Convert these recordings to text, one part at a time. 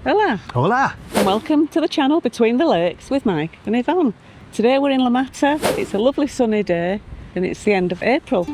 Hola. Hola! And welcome to the channel Between the Lakes with Mike and Yvonne. Today we're in La Mata. It's a lovely sunny day and it's the end of April.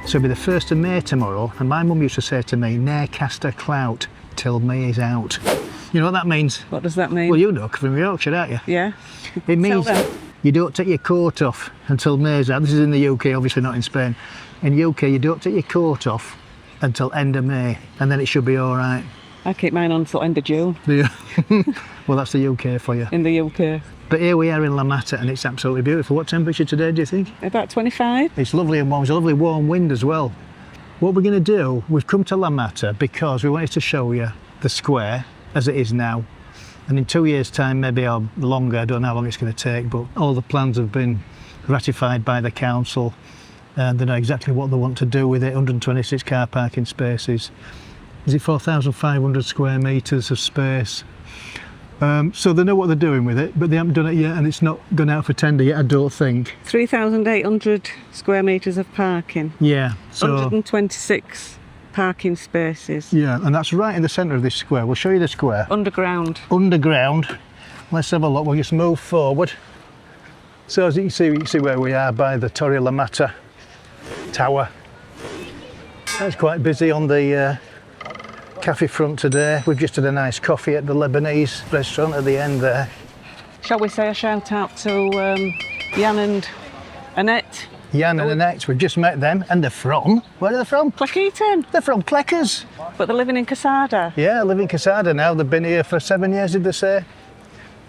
So it'll be the 1st of May tomorrow, and my mum used to say to me, "Ne'er cast a clout till May is out." You know what that means? What does that mean? Well, you know, from Yorkshire, don't you? Yeah. It means them. you don't take your coat off until May's out. This is in the UK, obviously not in Spain. In UK, you don't take your coat off until end of May, and then it should be all right. I keep mine on until end of June Yeah. Well, that's the UK for you. in the UK. But here we are in La Mata, and it's absolutely beautiful. What temperature today, do you think? About 25. It's lovely and warm. It's a lovely warm wind as well. What we're going to do, we've come to La Mata because we wanted to show you the square as it is now. And in 2 years' time, maybe or longer, I don't know how long it's going to take, but all the plans have been ratified by the council. And they know exactly what they want to do with it. 126 car parking spaces. Is it 4,500 square metres of space? So they know what they're doing with it, but they haven't done it yet, and it's not gone out for tender yet, I don't think. 3,800 square metres of parking. Yeah. So 126 parking spaces. yeah, and that's right in the centre of this square. We'll show you the square. Underground. Underground. Let's have a look. We'll just move forward. So as you can see where we are by the Torre La Mata Tower. It's quite busy on the cafe front today. We've just had a nice coffee at the Lebanese restaurant at the end there. Shall we say a shout out to Jan and Annette? Jan and Annette, we've just met them, and they're from, where are they from? Cleckheaton. They're from Cleckers. But they're living in Casada. Yeah, live in Casada now. They've been here for 7 years, did they say?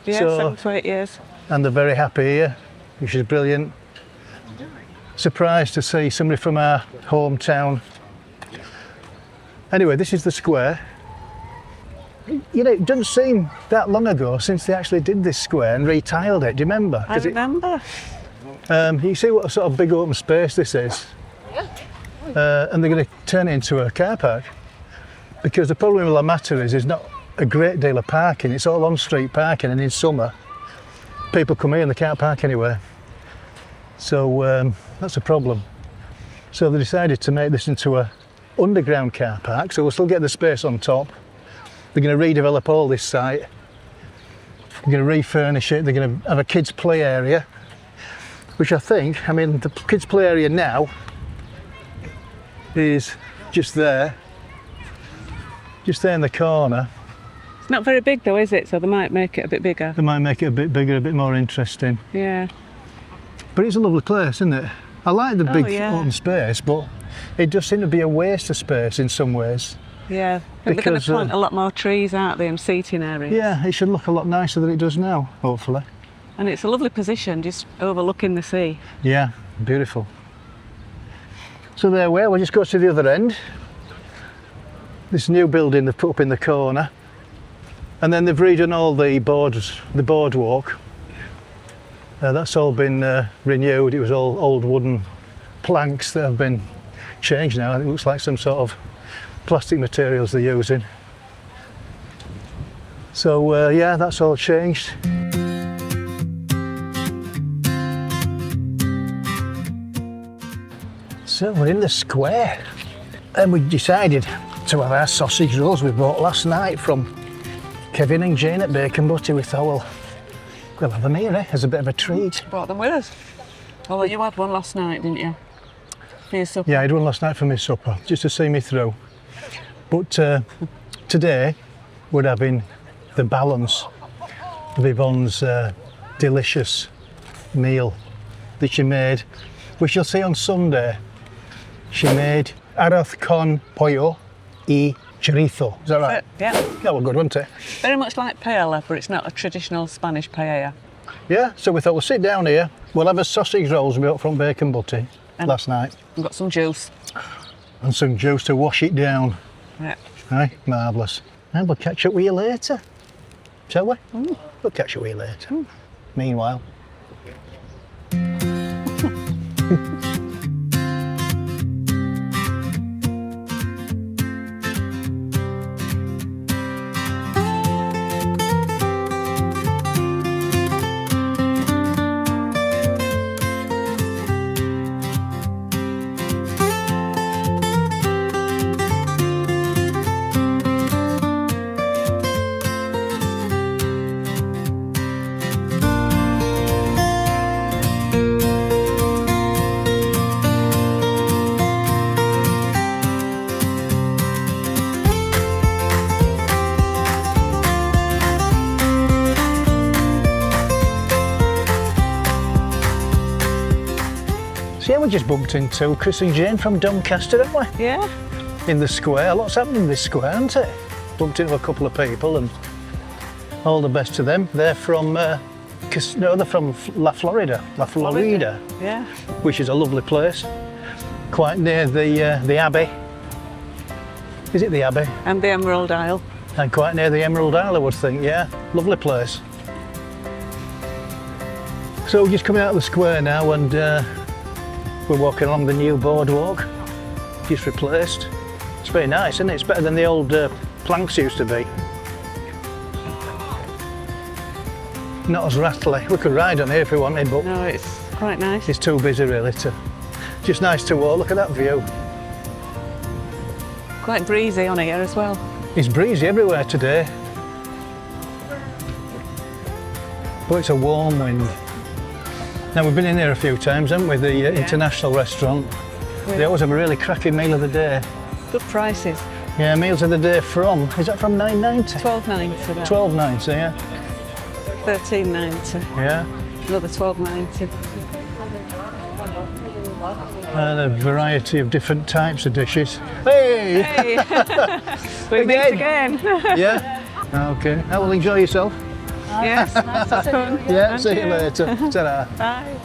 Yeah, So- 7 to 8 years. And they're very happy here, which is brilliant. Surprised to see somebody from our hometown. Anyway, this is the square. You know, it doesn't seem that long ago since they actually did this square and retiled it. Do you remember? I remember. You see what sort of big open space this is? And they're going to turn it into a car park. Because the problem with La Mata is there's not a great deal of parking. It's all on-street parking, and in summer, people come here and they can't park anywhere. So that's a problem. So they decided to make this into a underground car park, so we'll still get the space on top. They're going to redevelop all this site. They're going to refurnish it. They're going to have a kids' play area, which I think, I mean, the kids' play area now is just there in the corner. It's not very big though, is it? So they might make it a bit bigger. They might make it a bit bigger, a bit more interesting. Yeah. But it's a lovely place, isn't it? I like the big yeah. open space, but it does seem to be a waste of space in some ways. Yeah. They're going Because, to plant a lot more trees, aren't they, and seating areas. Yeah, it should look a lot nicer than it does now, hopefully. And it's a lovely position, just overlooking the sea. Yeah, beautiful. So there we are, we'll just go to the other end. This new building they've put up in the corner. And then they've redone all the boardwalk. That's all been renewed. It was all old wooden planks that have been changed now. It looks like some sort of plastic materials they're using. So yeah, that's all changed. So we're in the square, and we decided to have our sausage rolls we bought last night from Kevin and Jane at Bacon Butty. We thought, well, we'll have them here as a bit of a treat. Brought them with us. Although you had one last night, didn't you? For your supper. Yeah, I had one last night for my supper, just to see me through. But today we're having the balance of Yvonne's delicious meal that she made, which you'll see on Sunday. She made arroz con pollo y chorizo. Is that right? Yeah. That was good, wasn't it? Very much like paella, but it's not a traditional Spanish paella. Yeah, so we thought we'll sit down here, we'll have a sausage rolls we got from Bacon Butty last night. We've got some juice. And some juice to wash it down. Yeah. Aye, marvellous. And we'll catch up with you later. Shall we? We'll catch up with you later. Meanwhile, So yeah, we just bumped into Chris and Jane from Doncaster, haven't we? Yeah. In the square. Lots happening in this square, hasn't it? Bumped into a couple of people and all the best to them. They're from, they're from La Florida, Yeah. which is a lovely place. Quite near the Abbey. Is it the Abbey? And the Emerald Isle. And quite near the Emerald Isle, I would think, yeah. Lovely place. So we're just coming out of the square now and we're walking along the new boardwalk, just replaced. It's very nice, isn't it? It's better than the old planks used to be. Not as rattly. We could ride on here if we wanted, but No, it's quite nice. it's too busy really to. Just nice to walk. Look at that view. Quite breezy on here as well. It's breezy everywhere today. But it's a warm wind. Now we've been in here a few times, haven't we? The international restaurant. They always have a really cracking meal of the day. Good prices. Yeah, meals of the day from, is that from $9.90? $12.90. $12.90, yeah. $13.90. Yeah. Another $12.90. And a variety of different types of dishes. Hey! Hey! We meet again. Yeah? Okay. Now, well, enjoy yourself. Yes. Yeah, see you later. Ta-ra. Bye.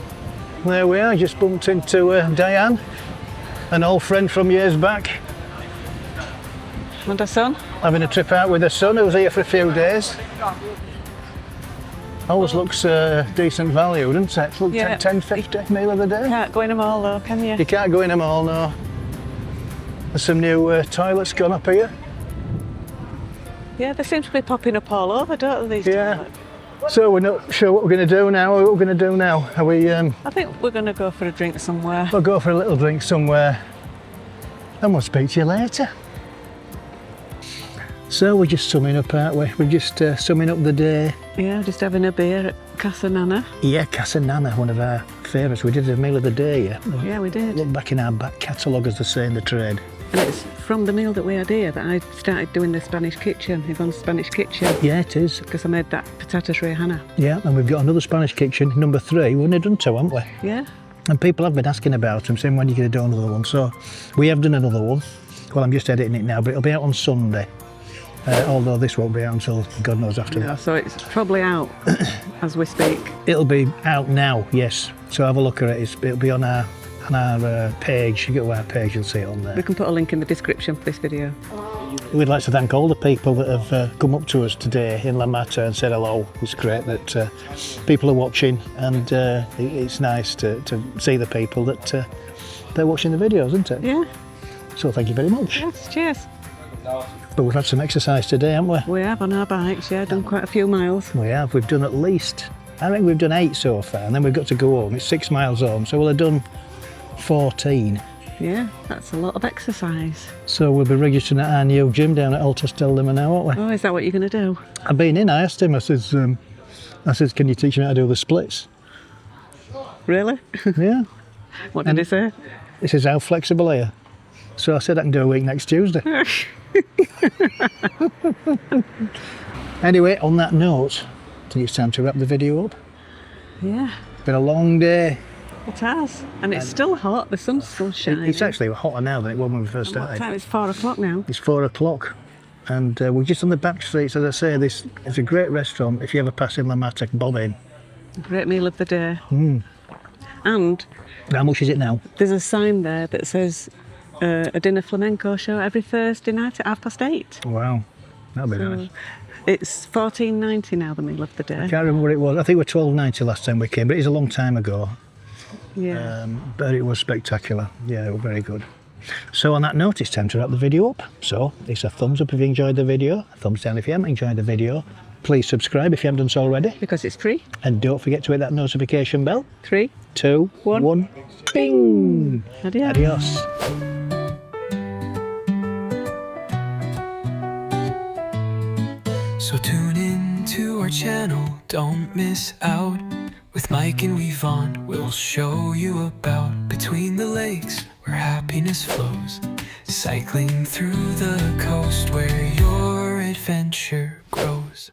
There we are, just bumped into Diane, an old friend from years back, And a son? having a trip out with her son who was here for a few days. Always looks decent value, doesn't it? Look, Yeah. 10.50 meal of the day. Can't go in them all though, can you? You can't go in them all, no. There's some new toilets gone up here. Yeah, they seem to be popping up all over, don't they? These Yeah. days? So we're not sure what we're going to do now. What we're going to do now? Are we? I think we're going to go for a drink somewhere. We'll go for a little drink somewhere, and we'll speak to you later. So we're just summing up, aren't we? We're just summing up the day. Yeah, just having a beer at Casa Nana. Yeah, Casa Nana, one of our favourites. We did a meal of the day. Yeah. Yeah, we did. Look back in our back catalogue, as they say in the trade. And it's from the meal that we had here that I started doing the Spanish kitchen, Yvonne's Spanish kitchen, Yeah, it is. because I made that patatas Rihanna. Yeah, and we've got another Spanish kitchen, number 3. We've only done 2, haven't we? Yeah. And people have been asking about them, saying when you're going to do another one. So we have done another one. Well, I'm just editing it now, but it'll be out on Sunday. Although this won't be out until God knows after that. So it's probably out as we speak. It'll be out now, yes. So have a look at it. It'll be on our page. You go to our page, you'll see it on there. We can put a link in the description for this video. We'd like to thank all the people that have come up to us today in La Mata and said hello. It's great that people are watching, and it's nice to see the people that they're watching the videos, isn't it? Yeah. So thank you very much. Yes, cheers. But we've had some exercise today, haven't we? We have on our bikes, yeah, done quite a few miles. We have. We've done at least, I think we've done 8 so far, and then we've got to go home. It's 6 miles home, so we'll have done 14. Yeah, that's a lot of exercise. So we'll be registering at our new gym down at Alta Stellima now, won't we? Oh, is that what you're going to do? I've been in, I asked him, I says, can you teach me how to do the splits? Really? Yeah. What did he say? He says, how flexible are you? So I said I can do a week next Tuesday. Anyway, on that note, I think it's time to wrap the video up. Yeah, It's been a long day. it has. And it's still hot, the sun's still shining. It's actually hotter now than it was when we first What started. time? It's 4 o'clock now. It's 4 o'clock, and we're just on the back streets. As I say, this is a great restaurant. If you ever pass in La Mata, bob in. Great meal of the day. Mm. And How much is it now? there's a sign there that says a dinner flamenco show every Thursday night at 8:30. Wow, that'll be nice. It's $14.90 now, the meal of the I day. can't remember what it was. I think it was $12.90 last time we came, but it is a long time ago. Yeah. But it was spectacular. Yeah, it was very good. So on that note, it's time to wrap the video up. So it's a thumbs up if you enjoyed the video, a thumbs down if you haven't enjoyed the video. Please subscribe if you haven't done so already. Because it's free. And don't forget to hit that notification bell. 3, 2, 1. Bing! Adios. Adios. So tune in to our channel, don't miss out. With Mike and Yvonne, we'll show you about between the lakes where happiness flows. Cycling through the coast where your adventure grows.